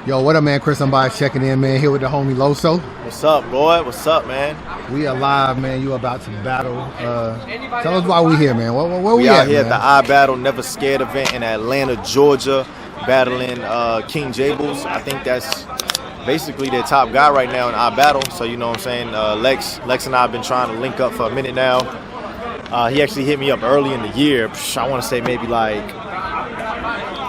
Yo, what up, man? Chris, I'm by checking in, man. Here with the homie Loso. What's up, boy? What's up, man? We are live, man. You about to battle. Tell us why we here, man. Where we out at, here man? at the I Battle Never Scared event in Atlanta, Georgia, battling King Jables. I think that's basically their top guy right now in I Battle. So you know what I'm saying? Lex and I have been trying to link up for a minute now. He actually hit me up early in the year. I want to say maybe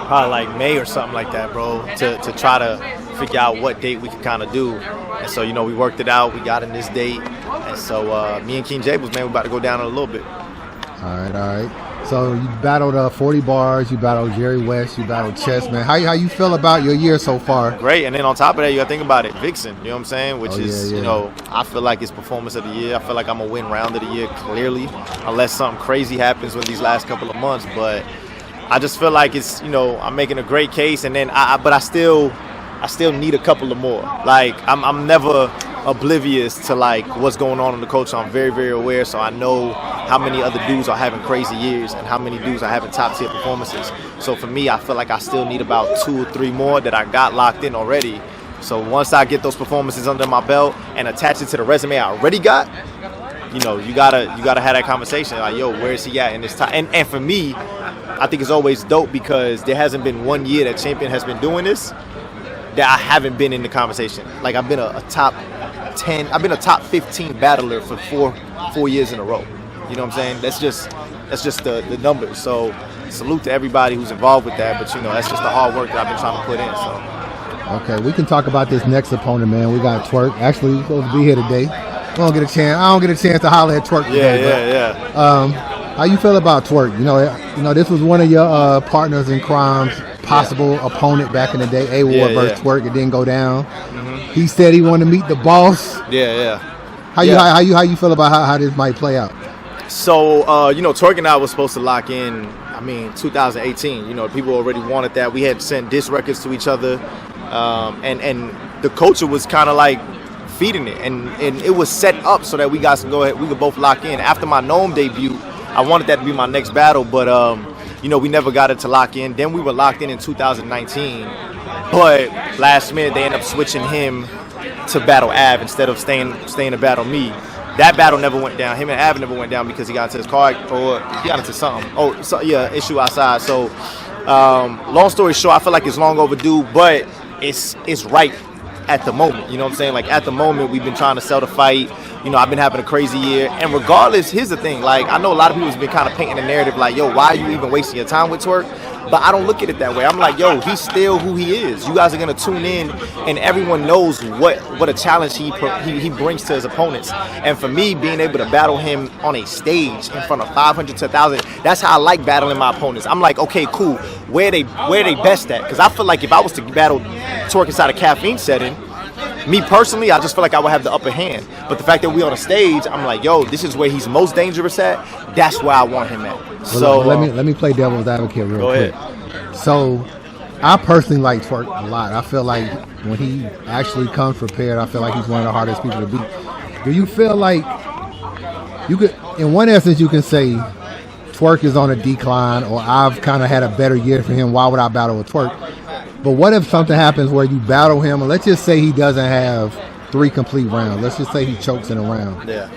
probably like May or something like that, bro, to try to figure out what date we could kind of do. And so, you know, we worked it out. We got in this date. And so me and King Jables, man, we about to go down in a little bit. All right. So you battled 40 bars. You battled Jerry West. You battled Chess, man. How you feel about your year so far? Great. And then on top of that, you got to think about it. Vixen, you know what I'm saying? Which is, yeah. You know, I feel like it's performance of the year. I feel like I'm going to win round of the year, clearly, unless something crazy happens with these last couple of months. But I just feel like it's, you know, I'm making a great case, and then but I still need a couple of more. Like I'm never oblivious to like what's going on in the culture. I'm very, very aware, so I know how many other dudes are having crazy years and how many dudes are having top tier performances. So for me, I feel like I still need about 2 or 3 more that I got locked in already. So once I get those performances under my belt and attach it to the resume I already got, you know, you gotta have that conversation. Like, yo, where is he at in this time? And for me, I think it's always dope because there hasn't been one year that Champion has been doing this that I haven't been in the conversation. Like, I've been a top 10, I've been a top 15 battler for four years in a row. You know what I'm saying? That's just the numbers. So salute to everybody who's involved with that. But you know, that's just the hard work that I've been trying to put in. So. Okay, we can talk about this next opponent, man. We got Twork. Actually, he's supposed to be here today. I don't get a chance to holler at Twork today. Yeah. How you feel about Twork? You know, this was one of your partners in crime's possible opponent back in the day. A-Ward versus Twork. It didn't go down. Mm-hmm. He said he wanted to meet the boss. Yeah. How you feel about how this might play out? So you know, Twork and I was supposed to lock in. 2018. You know, people already wanted that. We had sent diss records to each other, and the culture was kind of like feeding it, and it was set up so that we guys can go ahead. We could both lock in. After my Gnome debut, I wanted that to be my next battle, but you know, we never got it to lock in. Then we were locked in 2019, but last minute they ended up switching him to battle Av instead of staying to battle me. That battle never went down. Him and Av never went down because he got into his car or he got into something. Issue outside. So long story short, I feel like it's long overdue, but it's right at the moment. You know what I'm saying? Like, at the moment, we've been trying to sell the fight. You know, I've been having a crazy year. And regardless, here's the thing. Like, I know a lot of people have been kind of painting the narrative like, yo, why are you even wasting your time with Twork? But I don't look at it that way. I'm like, yo, he's still who he is. You guys are going to tune in, and everyone knows what a challenge he brings to his opponents. And for me, being able to battle him on a stage in front of 500 to 1,000, that's how I like battling my opponents. I'm like, okay, cool. Where they best at? Because I feel like if I was to battle Twork inside a caffeine setting, me personally, I just feel like I would have the upper hand. But the fact that we on a stage, I'm like, yo, this is where he's most dangerous at. That's where I want him at. So let me play devil's advocate real quick. Go ahead. So I personally like Twork a lot. I feel like when he actually comes prepared, I feel like he's one of the hardest people to beat. Do you feel like you could, in one essence, you can say Twork is on a decline, or I've kind of had a better year for him? Why would I battle with Twork? But what if something happens where you battle him, and let's just say he doesn't have 3 complete rounds. Let's just say he chokes in a round. Yeah.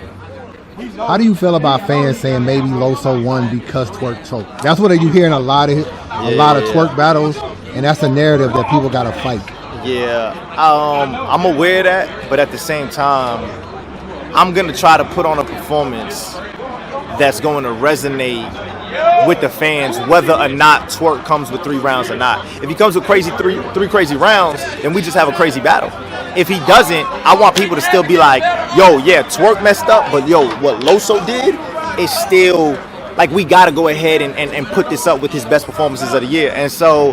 How do you feel about fans saying maybe Loso won because Twork choked? That's what you hear in a lot of Twork battles, and that's a narrative that people got to fight. Yeah, I'm aware of that, but at the same time, I'm going to try to put on a performance that's going to resonate with the fans, whether or not Twork comes with 3 rounds or not. If he comes with three crazy rounds, then we just have a crazy battle. If he doesn't, I want people to still be like, yo, yeah, Twork messed up, but yo, what Loso did is still, like, we got to go ahead and put this up with his best performances of the year. And so,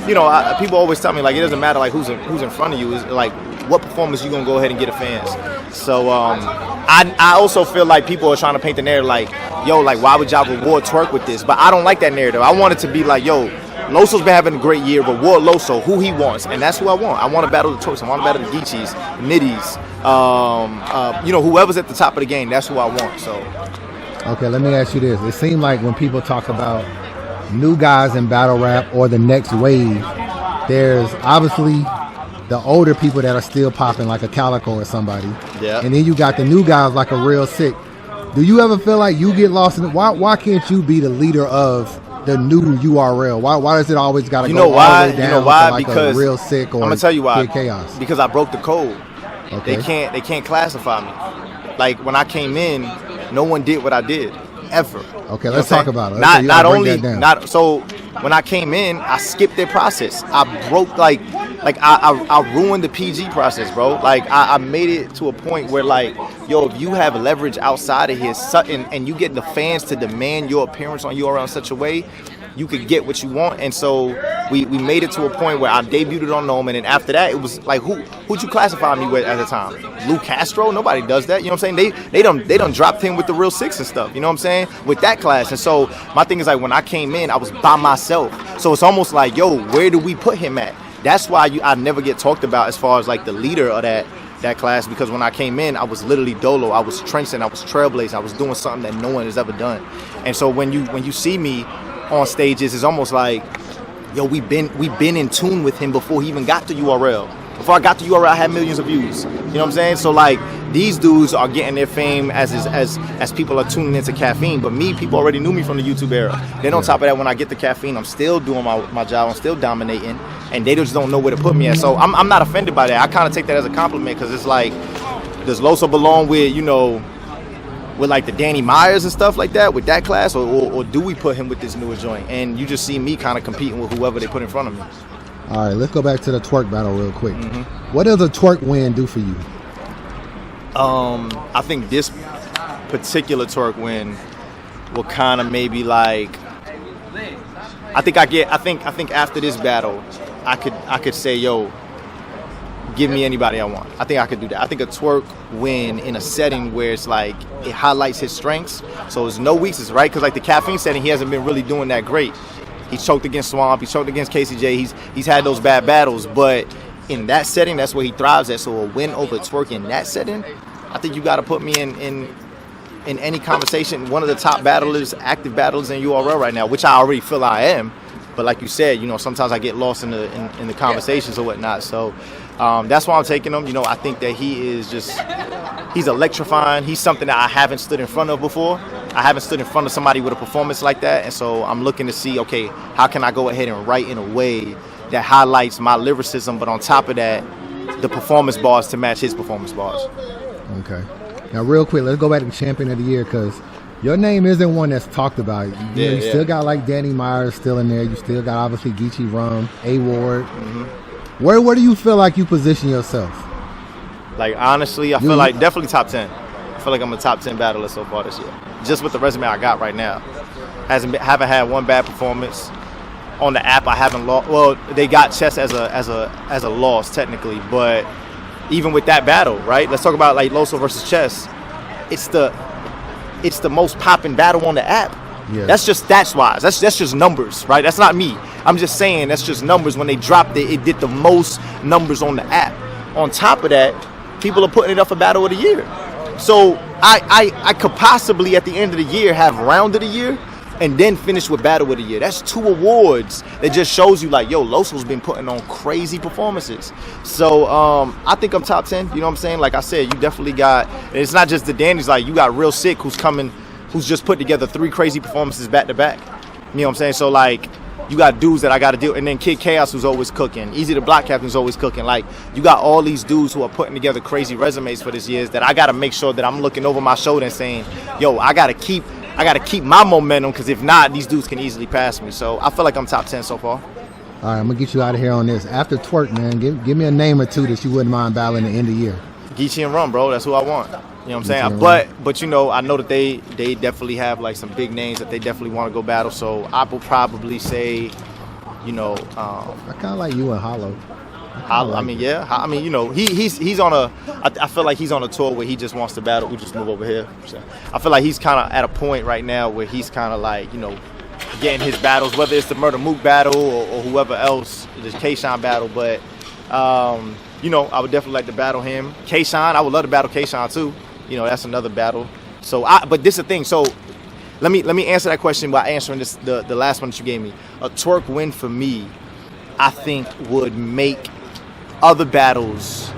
you know, people always tell me, like, it doesn't matter, like, who's in front of you. It's like, what performance you going to go ahead and get the fans. So I also feel like people are trying to paint the narrative like, yo, like, why would y'all reward Twork with this? But I don't like that narrative. I want it to be like, yo, Loso's been having a great year. Reward Loso, who he wants, and that's who I want. I want to battle the Tworks. I want to battle the Geechees, Nitties, you know, whoever's at the top of the game. That's who I want. So, okay, let me ask you this. It seems like when people talk about new guys in battle rap or the next wave, there's obviously the older people that are still popping, like a Calico or somebody. Yeah. And then you got the new guys like a Real Sick. Do you ever feel like you get lost in it? Why can't you be the leader of the new URL? Why does it always got to go all the way down to like because a Real Sick or I'm gonna tell you why. Kid Chaos? Because I broke the code. Okay. They can't classify me. Like when I came in, no one did what I did ever. Okay, let's talk about it. So when I came in, I skipped their process. I broke I ruined the PG process, bro. Like I made it to a point where like, yo, if you have leverage outside of here, and you get the fans to demand your appearance on URL in such a way, you could get what you want. And so we made it to a point where I debuted it on Gnome, and then after that it was like, who'd you classify me with at the time? Lou Castro? Nobody does that. You know what I'm saying? They done dropped him with the Real Six and stuff. You know what I'm saying? With that class. And so my thing is like, when I came in, I was by myself. So it's almost like, yo, where do we put him at? That's why I never get talked about as far as like the leader of that class, because when I came in, I was literally dolo. I was trenching. I was trailblazing. I was doing something that no one has ever done. And so when you see me on stages, it's almost like, yo, we've been in tune with him before he even got to URL. Before I got to URL, I had millions of views. You know what I'm saying? So like, these dudes are getting their fame as people are tuning into caffeine. But me, people already knew me from the YouTube era. Then on top of that, when I get the caffeine, I'm still doing my job. I'm still dominating, and they just don't know where to put me at. So I'm not offended by that. I kind of take that as a compliment, because it's like, does Loso belong with, with like the Danny Myers and stuff like that, with that class, or do we put him with this newer joint? And you just see me kind of competing with whoever they put in front of me. All right, let's go back to the twerk battle real quick. Mm-hmm. What does a twerk win do for you? I think this particular twerk win will kind of maybe like, I think after this battle, I could say, yo, give me anybody I want. I think I could do that. I think a twerk win in a setting where it's like, it highlights his strengths. So there's no weaknesses, right? Because like the caffeine setting, he hasn't been really doing that great. He's choked against Swamp. He's choked against KCJ. He's had those bad battles. But in that setting, that's where he thrives at. So a win over twerk in that setting, I think you got to put me in any conversation. One of the top battlers, active battlers in URL right now, which I already feel I am. But like you said, sometimes I get lost in the conversations or whatnot. So that's why I'm taking him. I think that he's electrifying. He's something that I haven't stood in front of before. I haven't stood in front of somebody with a performance like that. And so I'm looking to see, okay, how can I go ahead and write in a way that highlights my lyricism, but on top of that, the performance bars to match his performance bars. Okay. Now, real quick, let's go back to Champion of the Year, because your name isn't one that's talked about. You still got like Danny Myers still in there. You still got obviously Geechee Rum, A Ward. Mm-hmm. Where do you feel like you position yourself? Like honestly, I feel like definitely top 10. I feel like I'm a top 10 battler so far this year, just with the resume I got right now. Haven't had one bad performance on the app. I haven't lost. Well, they got chess as a loss technically, but even with that battle, right? Let's talk about like Loso versus Chess. It's the most popping battle on the app. Yeah. That's just stats wise. That's just numbers, right? That's not me. I'm just saying that's just numbers. When they dropped it, it did the most numbers on the app. On top of that, people are putting it up for battle of the year. So I could possibly at the end of the year have round of the year and then finish with battle of the year. That's 2 awards that just shows you like, yo, Loso's been putting on crazy performances. So I think I'm top 10. You know what I'm saying? Like I said, you definitely got, and it's not just the Dandies, like you got Real Sick who's just put together 3 crazy performances back to back. You know what I'm saying? So like you got dudes that I got to deal, and then Kid Chaos who's always cooking. Easy the Block Captain's always cooking. Like you got all these dudes who are putting together crazy resumes for this year that I got to make sure that I'm looking over my shoulder and saying, yo, I got to keep my momentum, because if not, these dudes can easily pass me. So I feel like I'm top 10 so far. All right, I'm gonna get you out of here on this. After twerk, man, give me a name or 2 that you wouldn't mind battling at the end of the year. Geechee and Rum, bro. That's who I want. You know what I'm saying? But I know that they definitely have like some big names that they definitely want to go battle. So I will probably say, I kind of like you and Hollow. He's on I feel like he's on a tour where he just wants to battle. We just move over here. So I feel like he's kind of at a point right now where he's kind of like, getting his battles, whether it's the Murder Mook battle or whoever else, the K-Shine battle. But, I would definitely like to battle him. K-Shine, I would love to battle K-Shine too. That's another battle. So, but this is the thing. So let me answer that question by answering this, the last one that you gave me. A twerk win for me, I think would make other battles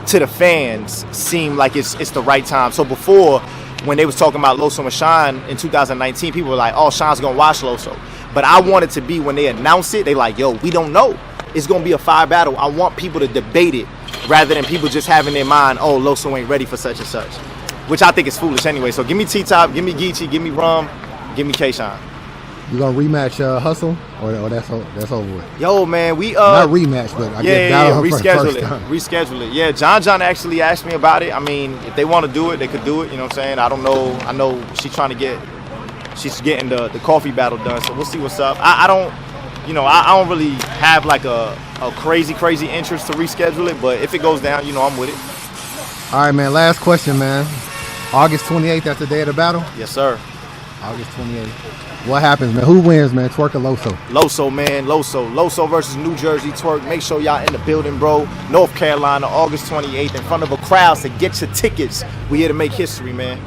to the fans seem like it's the right time. So before, when they was talking about Loso and Shine in 2019, people were like, oh, Shine's gonna watch Loso. But I want it to be, when they announce it, they like, yo, we don't know. It's gonna be a 5 battle. I want people to debate it rather than people just having in mind, oh, Loso ain't ready for such and such, which I think is foolish anyway. So give me T-Top, give me Geechee, give me Rum, give me K-Shine. You gonna rematch Hustle, or that's over with? Yo, man, we not rematch, but I guess battle him reschedule for it, first time. reschedule it. Yeah, John actually asked me about it. I mean, if they want to do it, they could do it. You know what I'm saying? I don't know. I know she's getting the coffee battle done. So we'll see what's up. I don't really have like a crazy interest to reschedule it. But if it goes down, I'm with it. All right, man. Last question, man. August 28th, that's the day of the battle? Yes, sir. August 28th. What happens, man? Who wins, man? Twork or Loso? Loso, man. Loso versus Nu Jersey Twork. Make sure y'all in the building, bro. North Carolina, August 28th, in front of a crowd. So get your tickets. We here to make history, man.